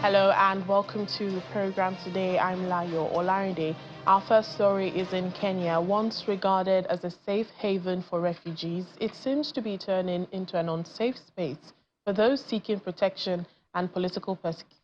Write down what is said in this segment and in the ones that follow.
Hello and welcome to the program today. I'm Layo Olarinde. Our first story is in Kenya. Once regarded as a safe haven for refugees, it seems to be turning into an unsafe space for those seeking protection and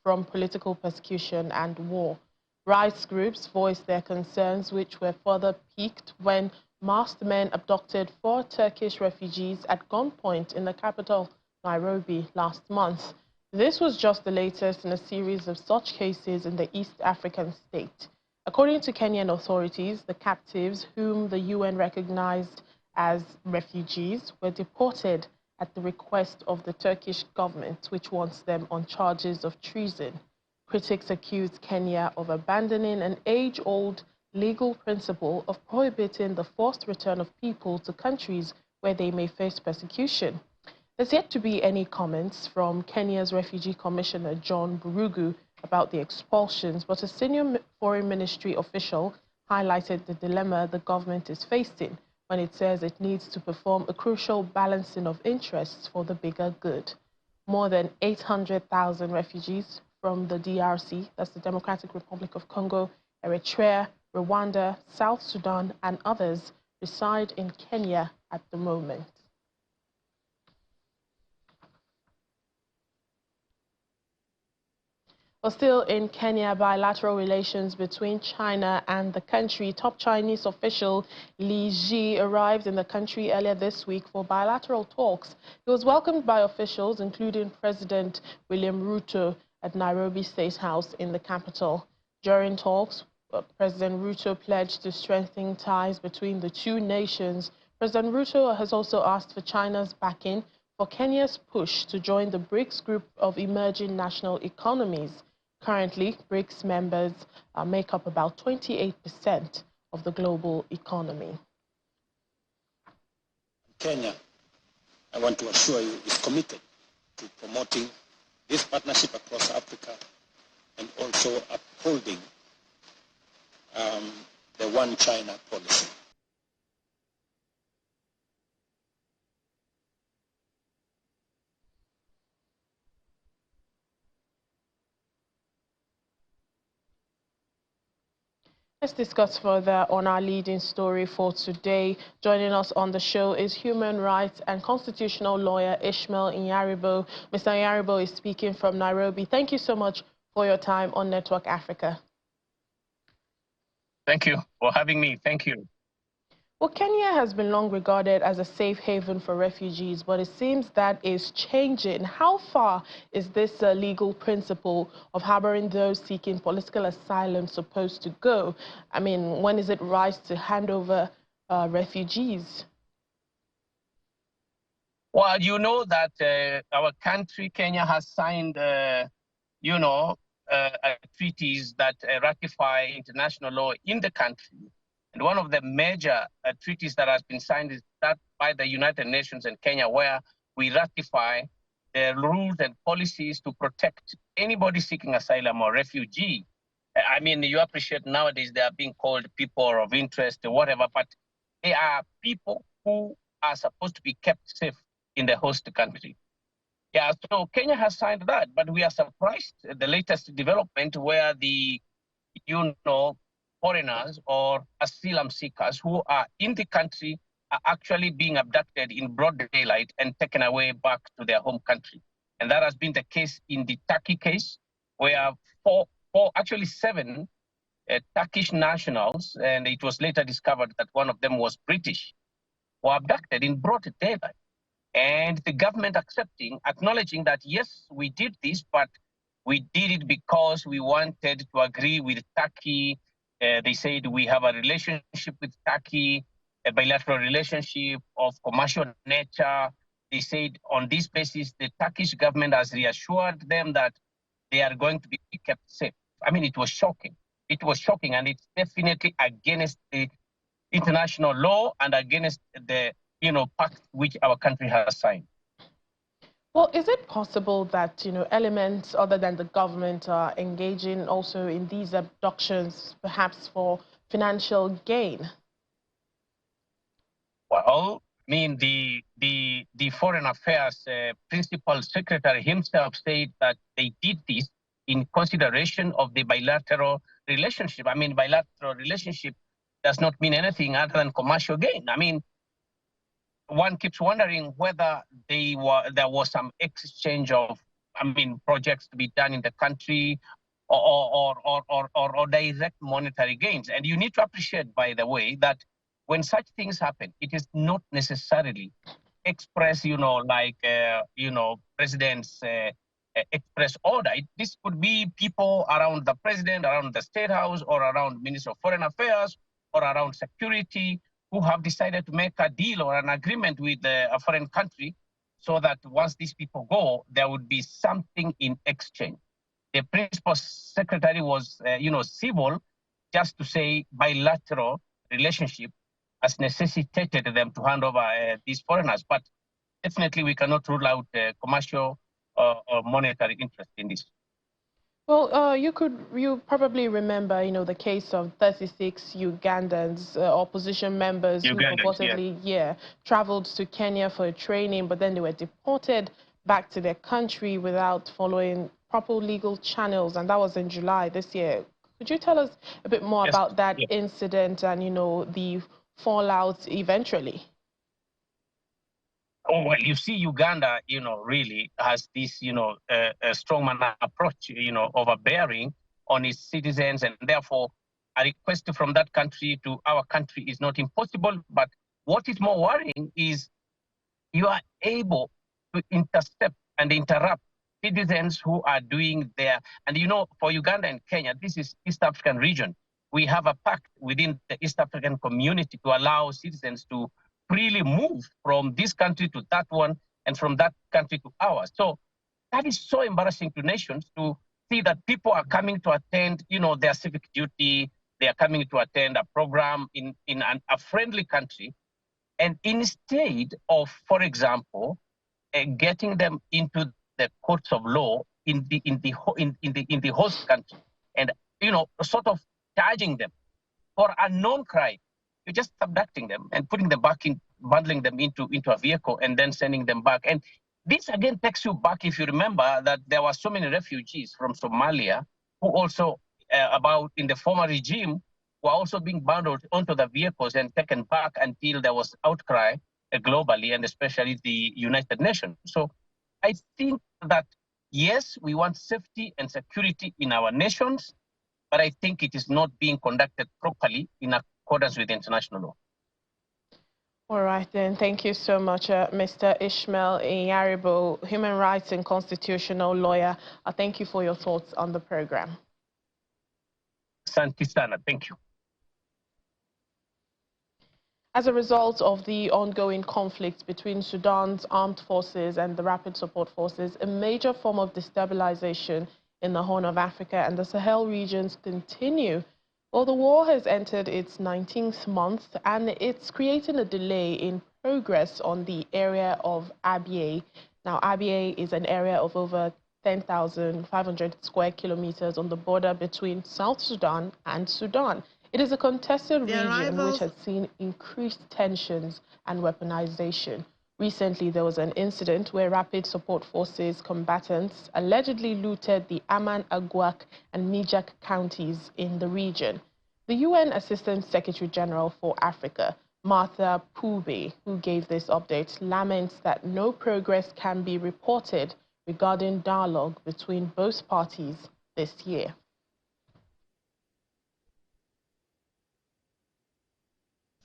from political persecution and war. Rights groups voiced their concerns, which were further piqued when masked men abducted 4 Turkish refugees at gunpoint in the capital, Nairobi, last month. This was just the latest in a series of such cases in the East African state. According to Kenyan authorities, the captives, whom the UN recognized as refugees, were deported at the request of the Turkish government, which wants them on charges of treason. Critics accuse Kenya of abandoning an age-old legal principle of prohibiting the forced return of people to countries where they may face persecution. There's yet to be any comments from Kenya's Refugee Commissioner John Burugu about the expulsions, but a senior foreign ministry official highlighted the dilemma the government is facing when it says it needs to perform a crucial balancing of interests for the bigger good. More than 800,000 refugees from the DRC, that's the Democratic Republic of Congo, Eritrea, Rwanda, South Sudan, and others reside in Kenya at the moment. But still in Kenya, bilateral relations between China and the country. Top Chinese official Li Ji arrived in the country earlier this week for bilateral talks. He was welcomed by officials, including President William Ruto at Nairobi State House in the capital. During talks, President Ruto pledged to strengthen ties between the two nations. President Ruto has also asked for China's backing for Kenya's push to join the BRICS group of emerging national economies. Currently, BRICS members make up about 28% of the global economy. Kenya, I want to assure you, is committed to promoting this partnership across Africa and also upholding the One China policy. Let's discuss further on our leading story for today. Joining us on the show is human rights and constitutional lawyer Ishmael Nyaribo. Mr. Nyaribo is speaking from Nairobi. Thank you so much for your time on Network Africa. Thank you for having me. Thank you. Well, Kenya has been long regarded as a safe haven for refugees, but it seems that is changing. How far is this legal principle of harboring those seeking political asylum supposed to go? I mean, when is it right to hand over refugees? Well, you know that our country, Kenya, has signed, treaties that ratify international law in the country. And one of the major treaties that has been signed is that by the United Nations and Kenya, where we ratify the rules and policies to protect anybody seeking asylum or refugee. I mean, you appreciate nowadays they are being called people of interest or whatever, but they are people who are supposed to be kept safe in the host country. Yeah, so Kenya has signed that, but we are surprised at the latest development where the, foreigners or asylum seekers who are in the country are actually being abducted in broad daylight and taken away back to their home country. And that has been the case in the Turkey case, where actually 7 Turkish nationals, and it was later discovered that one of them was British, were abducted in broad daylight. And the government acknowledging that, yes, we did this, but we did it because we wanted to agree with Turkey. They said we have a relationship with Turkey, a bilateral relationship of commercial nature. They said on this basis, the Turkish government has reassured them that they are going to be kept safe. I mean, it was shocking. It was shocking, and it's definitely against the international law and against the pact which our country has signed. Well, is it possible that, elements other than the government are engaging also in these abductions, perhaps for financial gain? Well, I mean, the Foreign Affairs Principal Secretary himself said that they did this in consideration of the bilateral relationship. I mean, bilateral relationship does not mean anything other than commercial gain. I mean, one keeps wondering whether there was some exchange of, projects to be done in the country or direct monetary gains. And you need to appreciate, by the way, that when such things happen, it is not necessarily express, president's express order. This could be people around the president, around the State House, or around Minister of Foreign Affairs, or around security, who have decided to make a deal or an agreement with a foreign country so that once these people go, there would be something in exchange. The principal secretary was, civil, just to say bilateral relationship has necessitated them to hand over these foreigners. But definitely we cannot rule out commercial or monetary interest in this. Well, you probably remember, the case of 36 Ugandans, opposition members who purportedly, traveled to Kenya for training, but then they were deported back to their country without following proper legal channels, and that was in July this year. Could you tell us a bit more about that incident and, the fallout eventually? Oh, well, you see, Uganda, really has this, a strongman approach, overbearing on its citizens, and therefore a request from that country to our country is not impossible. But what is more worrying is you are able to intercept and interrupt citizens who are doing their, and for Uganda and Kenya, this is East African region. We have a pact within the East African community to allow citizens to freely move from this country to that one and from that country to ours. So that is so embarrassing to nations to see that people are coming to attend, their civic duty. They are coming to attend a program in a friendly country. And instead of, for example, getting them into the courts of law in the host country and, sort of charging them for a known crime, you're just abducting them and putting them back in, bundling them into a vehicle and then sending them back. And this again takes you back, if you remember, that there were so many refugees from Somalia who also, in the former regime, were also being bundled onto the vehicles and taken back until there was outcry globally and especially the United Nations. So I think that, yes, we want safety and security in our nations, but I think it is not being conducted properly in accordance with international law. All right, then. Thank you so much, Mr. Ishmael Inyaribo, human rights and constitutional lawyer. Thank you for your thoughts on the program. Santisana, thank you. As a result of the ongoing conflict between Sudan's armed forces and the Rapid Support Forces, a major form of destabilization in the Horn of Africa and the Sahel regions continue. Well, the war has entered its 19th month, and it's creating a delay in progress on the area of Abyei. Now, Abyei is an area of over 10,500 square kilometers on the border between South Sudan and Sudan. It is a contested region which has seen increased tensions and weaponization. Recently, there was an incident where Rapid Support Forces combatants allegedly looted the Aman, Aguak, and Mijak counties in the region. The UN Assistant Secretary General for Africa, Martha Poobey, who gave this update, laments that no progress can be reported regarding dialogue between both parties this year.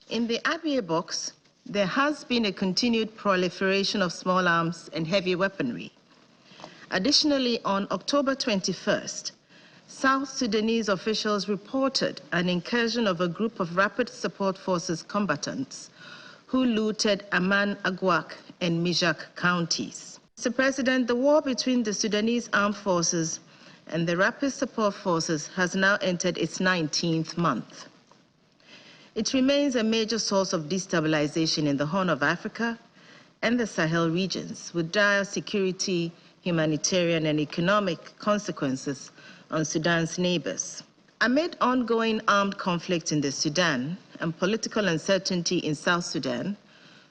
In the Abyei box, there has been a continued proliferation of small arms and heavy weaponry. Additionally, on October 21st, South Sudanese officials reported an incursion of a group of Rapid Support Forces combatants who looted Aman, Aguak, and Mijak counties. Mr. President, the war between the Sudanese armed forces and the Rapid Support Forces has now entered its 19th month. It remains a major source of destabilization in the Horn of Africa and the Sahel regions, with dire security, humanitarian, and economic consequences on Sudan's neighbors. Amid ongoing armed conflict in the Sudan and political uncertainty in South Sudan,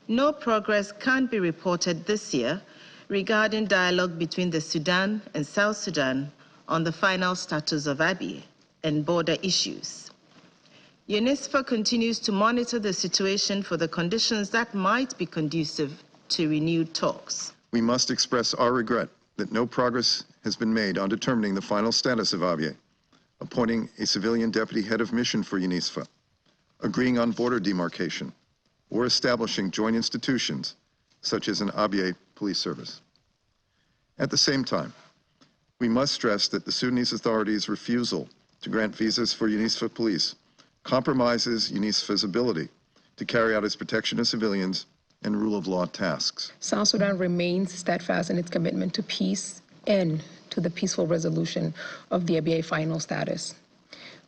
no progress can be reported this year regarding dialogue between the Sudan and South Sudan on the final status of Abyei and border issues. UNISFA continues to monitor the situation for the conditions that might be conducive to renewed talks. We must express our regret that no progress has been made on determining the final status of Abyei, appointing a civilian deputy head of mission for UNISFA, agreeing on border demarcation, or establishing joint institutions such as an Abyei police service. At the same time, we must stress that the Sudanese authorities' refusal to grant visas for UNISFA police compromises UNISFA's ability to carry out its protection of civilians and rule of law tasks. South Sudan remains steadfast in its commitment to peace and to the peaceful resolution of the Abyei final status.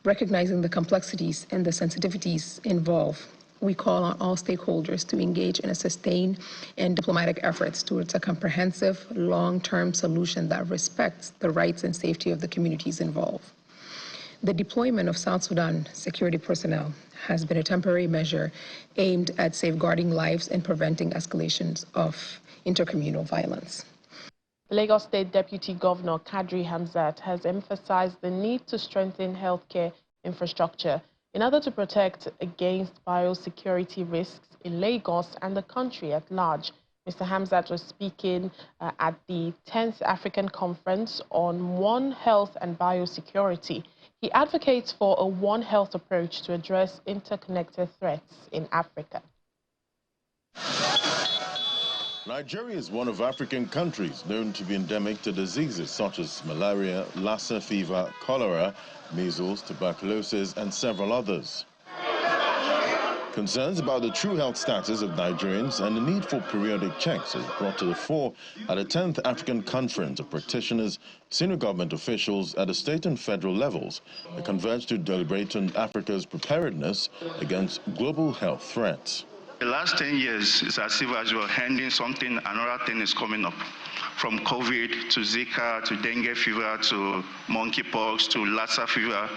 Recognizing the complexities and the sensitivities involved, we call on all stakeholders to engage in a sustained and diplomatic efforts towards a comprehensive, long-term solution that respects the rights and safety of the communities involved. The deployment of South Sudan security personnel has been a temporary measure aimed at safeguarding lives and preventing escalations of intercommunal violence. Lagos State Deputy Governor Kadri Hamzat has emphasized the need to strengthen healthcare infrastructure in order to protect against biosecurity risks in Lagos and the country at large. Mr. Hamzat was speaking at the 10th African Conference on One Health and Biosecurity. He advocates for a One Health approach to address interconnected threats in Africa. Nigeria is one of African countries known to be endemic to diseases such as malaria, Lassa fever, cholera, measles, tuberculosis, and several others. Concerns about the true health status of Nigerians and the need for periodic checks is brought to the fore at the 10th African Conference of Practitioners, senior government officials at the state and federal levels that converge to deliberate on Africa's preparedness against global health threats. The last 10 years, it's as if as we're handing something, another thing is coming up. From COVID to Zika to dengue fever to monkeypox to Lassa fever.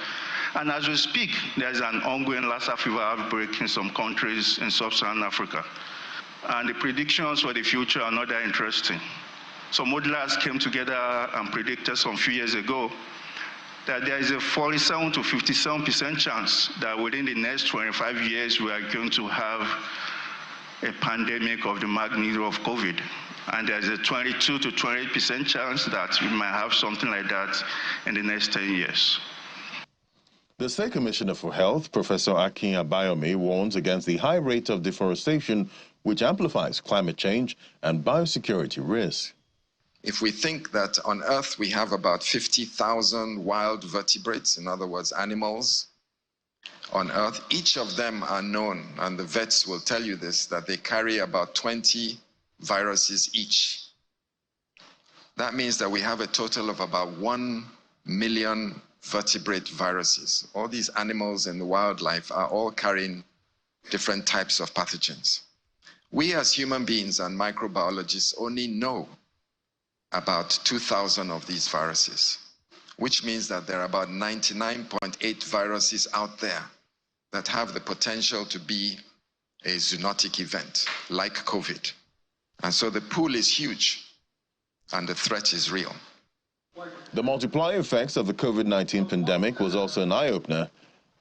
And as we speak, there's an ongoing Lassa fever outbreak in some countries in sub-Saharan Africa. And the predictions for the future are not that interesting. So modelers came together and predicted some few years ago that there is a 47 to 57% chance that within the next 25 years we are going to have a pandemic of the magnitude of COVID. And there's a 22 to 28% chance that we might have something like that in the next 10 years. The State Commissioner for Health, Professor Akin Abayomi, warns against the high rate of deforestation, which amplifies climate change and biosecurity risks. If we think that on Earth we have about 50,000 wild vertebrates, in other words, animals on Earth, each of them are known, and the vets will tell you this, that they carry about 20 viruses each. That means that we have a total of about 1 million vertebrate viruses. All these animals and the wildlife are all carrying different types of pathogens. We as human beings and microbiologists only know about 2,000 of these viruses, which means that there are about 99.8 viruses out there that have the potential to be a zoonotic event, like COVID. And so the pool is huge, and the threat is real. The multiplier effects of the COVID-19 pandemic was also an eye-opener,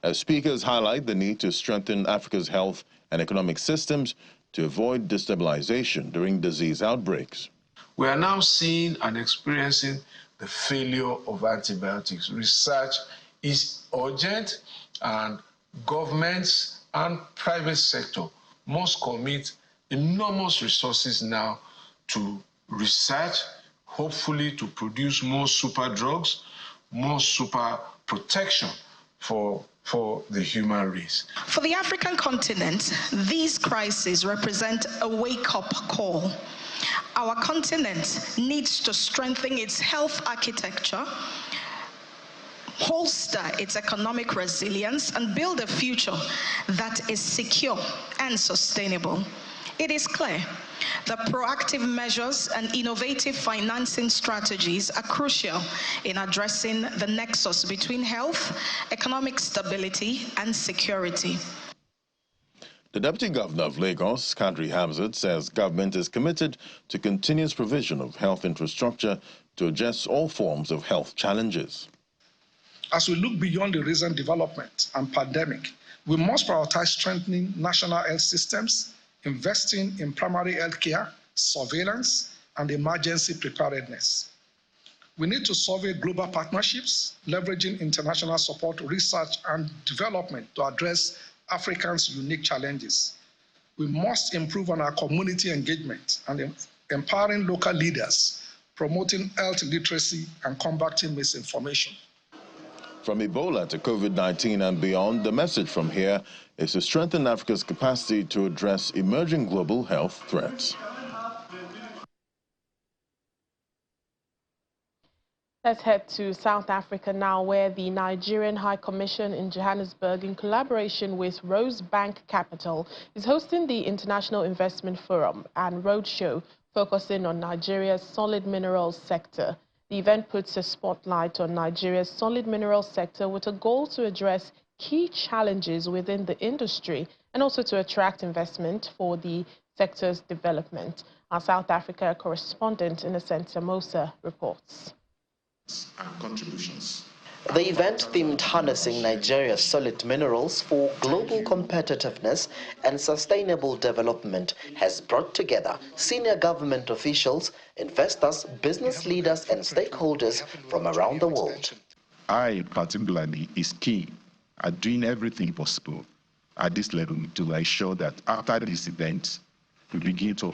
as speakers highlight the need to strengthen Africa's health and economic systems to avoid destabilization during disease outbreaks. We are now seeing and experiencing the failure of antibiotics. Research is urgent, and governments and private sector must commit enormous resources now to research, hopefully to produce more super drugs, more super protection for the human race. For the African continent, these crises represent a wake-up call. Our continent needs to strengthen its health architecture, bolster its economic resilience, and build a future that is secure and sustainable. It is clear that proactive measures and innovative financing strategies are crucial in addressing the nexus between health, economic stability, and security. The Deputy Governor of Lagos, Kadri Hamzat, says government is committed to continuous provision of health infrastructure to address all forms of health challenges. As we look beyond the recent development and pandemic, we must prioritize strengthening national health systems, investing in primary health care, surveillance, and emergency preparedness. We need to survey global partnerships, leveraging international support, research, and development to address Africans' unique challenges. We must improve on our community engagement and empowering local leaders, promoting health literacy, and combating misinformation. From Ebola to COVID-19 and beyond, the message from here is to strengthen Africa's capacity to address emerging global health threats. Let's head to South Africa now, where the Nigerian High Commission in Johannesburg, in collaboration with Rosebank Capital, is hosting the International Investment Forum and Roadshow, focusing on Nigeria's solid minerals sector. The event puts a spotlight on Nigeria's solid minerals sector with a goal to address key challenges within the industry and also to attract investment for the sector's development. Our South Africa correspondent, Innocent Samosa, reports. And contributions. The event, themed Harnessing Nigeria's Solid Minerals for Global Competitiveness and Sustainable Development, has brought together senior government officials, investors, business leaders and stakeholders from around the world. I particularly is key at doing everything possible at this level to ensure that after this event, we begin to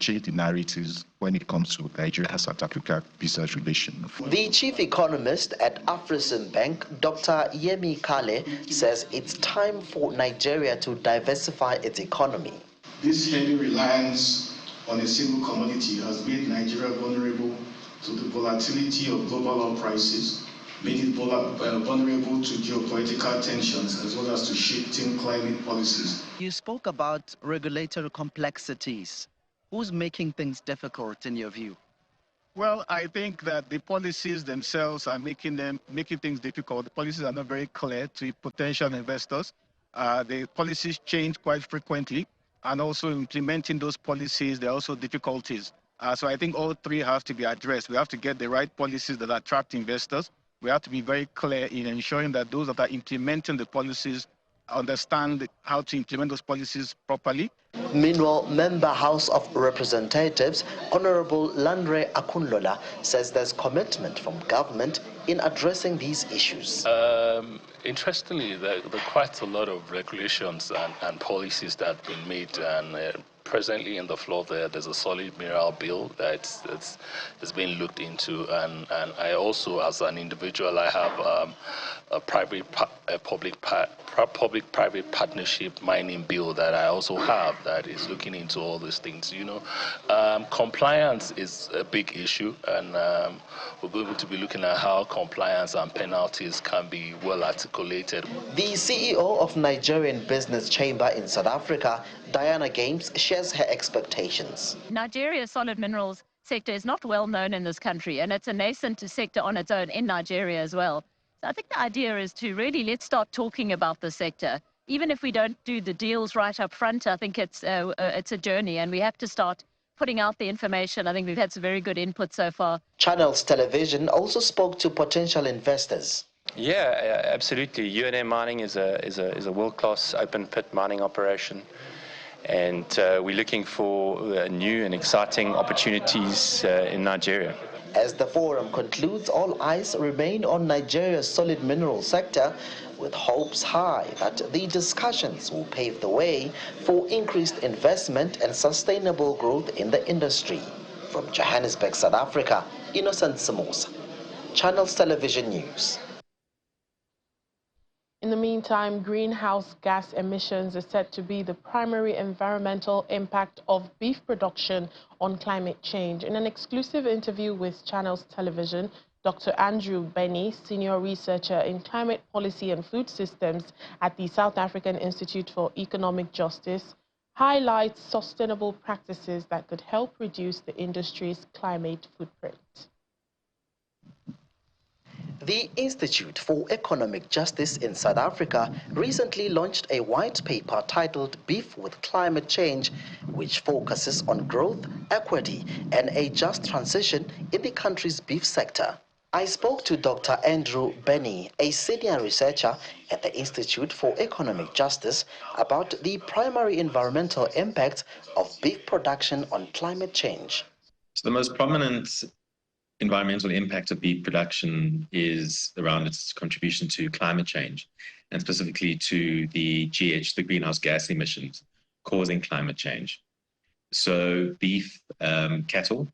change the narratives when it comes to Nigeria-South Africa business relations. The chief economist at African Bank, Dr. Yemi Kale, says it's time for Nigeria to diversify its economy. This heavy reliance on a single commodity has made Nigeria vulnerable to the volatility of global oil prices, made it vulnerable to geopolitical tensions as well as to shifting climate policies. You spoke about regulatory complexities. Who's making things difficult in your view? Well, I think that the policies themselves are making things difficult. The policies are not very clear to potential investors. The policies change quite frequently, and also implementing those policies, there are also difficulties. So I think all three have to be addressed. We have to get the right policies that attract investors. We have to be very clear in ensuring that those that are implementing the policies understand how to implement those policies properly. Meanwhile, Member House of Representatives, Honorable Landre Akunlola, says there's commitment from government in addressing these issues. Interestingly, there are quite a lot of regulations and policies that have been made, and presently in the floor there's a solid mineral bill that's being looked into, and I also, as an individual, I have a public-private partnership mining bill that I also have that is looking into all these things. You know, compliance is a big issue, and we're going to be looking at how compliance and penalties can be well articulated. The CEO of Nigerian Business Chamber in South Africa, Diana Games, shares her expectations. Nigeria's solid minerals sector is not well known in this country, and it's a nascent sector on its own in Nigeria as well. So I think the idea is to really let's start talking about the sector. Even if we don't do the deals right up front, I think it's a journey, and we have to start putting out the information. I think we've had some very good input so far. Channels Television also spoke to potential investors. Yeah, absolutely. UNA Mining is a world-class open-pit mining operation, and we're looking for new and exciting opportunities in Nigeria. As the forum concludes, all eyes remain on Nigeria's solid mineral sector, with hopes high that the discussions will pave the way for increased investment and sustainable growth in the industry. From Johannesburg, South Africa, Innocent Samosa, Channels Television News. In the meantime, greenhouse gas emissions is said to be the primary environmental impact of beef production on climate change. In an exclusive interview with Channels Television, Dr. Andrew Benny, senior researcher in climate policy and food systems at the South African Institute for Economic Justice, highlights sustainable practices that could help reduce the industry's climate footprint. The Institute for Economic Justice in South Africa recently launched a white paper titled Beef with Climate Change, which focuses on growth, equity, and a just transition in the country's beef sector. I spoke to Dr. Andrew Benny, a senior researcher at the Institute for Economic Justice, about the primary environmental impact of beef production on climate change. So the most prominent environmental impact of beef production is around its contribution to climate change, and specifically to the greenhouse gas emissions causing climate change. So beef cattle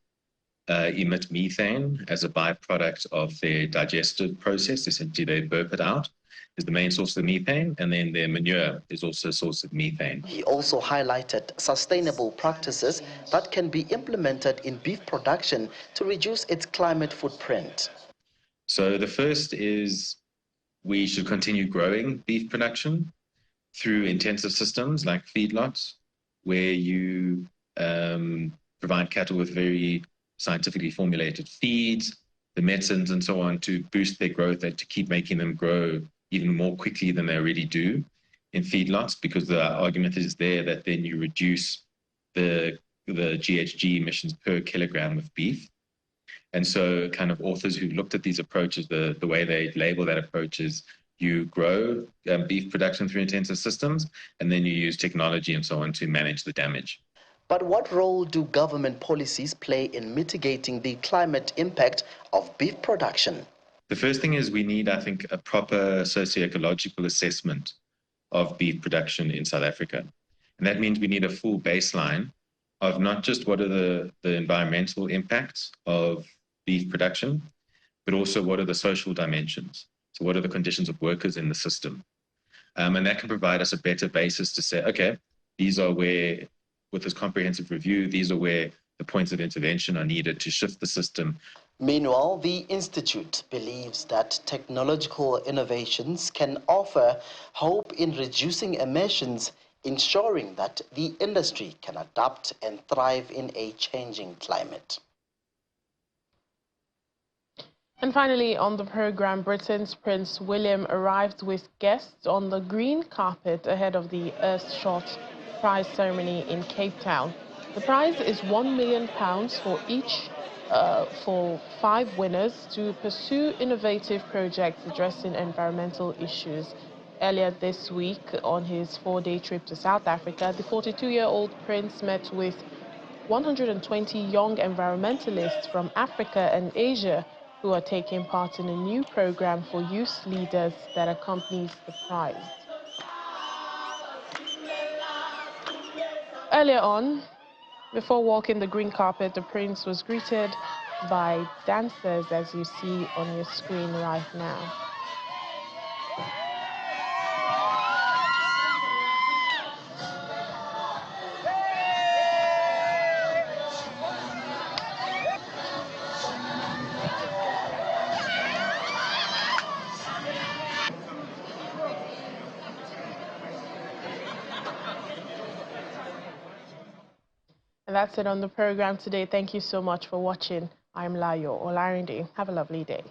emit methane as a byproduct of their digestive process. Essentially, they burp it out, is the main source of methane, and then their manure is also a source of methane. He also highlighted sustainable practices that can be implemented in beef production to reduce its climate footprint. So the first is we should continue growing beef production through intensive systems like feedlots, where you provide cattle with very scientifically formulated feeds, the medicines and so on to boost their growth and to keep making them grow even more quickly than they already do in feedlots, because the argument is there that then you reduce the GHG emissions per kilogram of beef. And so kind of authors who looked at these approaches, the way they label that approach is you grow beef production through intensive systems, and then you use technology and so on to manage the damage. But what role do government policies play in mitigating the climate impact of beef production? The first thing is we need, I think, a proper socio-ecological assessment of beef production in South Africa. And that means we need a full baseline of not just what are the environmental impacts of beef production, but also what are the social dimensions. So what are the conditions of workers in the system? And that can provide us a better basis to say, okay, these are where, with this comprehensive review, these are where the points of intervention are needed to shift the system. Meanwhile, the Institute believes that technological innovations can offer hope in reducing emissions, ensuring that the industry can adapt and thrive in a changing climate. And finally, on the program, Britain's Prince William arrived with guests on the green carpet ahead of the Earthshot Prize ceremony in Cape Town. The prize is £1 million for each for 5 winners to pursue innovative projects addressing environmental issues. Earlier this week, on his 4-day trip to South Africa, the 42-year-old prince met with 120 young environmentalists from Africa and Asia who are taking part in a new program for youth leaders that accompanies the prize. Earlier on, before walking the green carpet, the prince was greeted by dancers, as you see on your screen right now. And that's it on the program today. Thank you so much for watching. I'm Layo Olarinde. Have a lovely day.